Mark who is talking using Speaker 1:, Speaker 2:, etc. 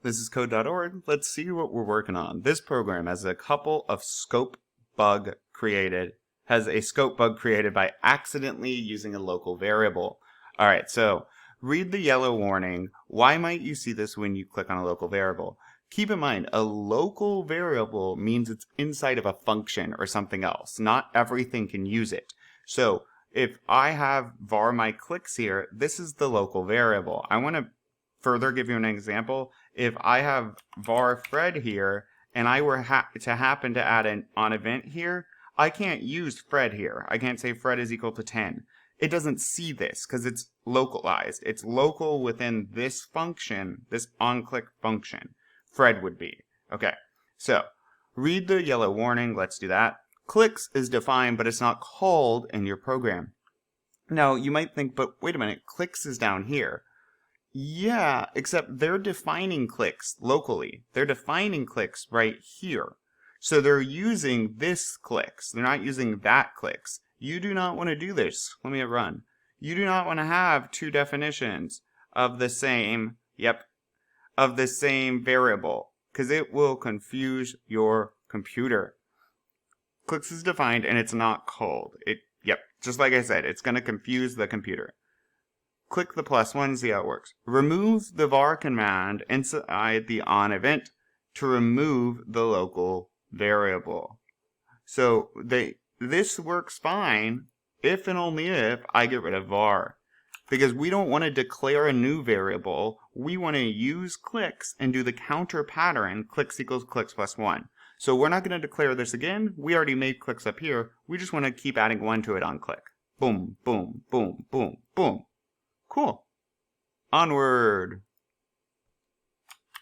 Speaker 1: This is code.org. Let's see what we're working on. This program has a couple of scope bug created, has a scope bug created by accidentally using a local variable. All right, so read the yellow warning. Why might you see this when you click on a local variable? Keep in mind, a local variable means it's inside of a function or something else. Not everything can use it. So if I have var my clicks here, this is the local variable. I want to further give you an example. If I have var Fred here, and I were to happen to add an on event here, I can't use Fred here. I can't say Fred is equal to 10. It doesn't see this because it's localized. It's local within this function, this onClick function. Fred would be. Okay, so read the yellow warning. Let's do that. Clicks is defined, but it's not called in your program. Now, you might think, but wait a minute, clicks is down here. Yeah, except they're defining clicks locally. They're defining clicks right here. So they're using this clicks. They're not using that clicks. You do not want to do this. Let me run. You do not want to have two definitions of the same, of the same variable, because it will confuse your computer. Clicks is defined and it's not called. Just like I said, it's going to confuse the computer. Click the +1, see how it works. Remove the var command inside the on event to remove the local variable. So this works fine if and only if I get rid of var. Because we don't want to declare a new variable. We want to use clicks and do the counter pattern, clicks equals clicks +1. So we're not going to declare this again. We already made clicks up here. We just want to keep adding 1 to it on click. Boom, boom, boom, boom, boom. Cool. Onward.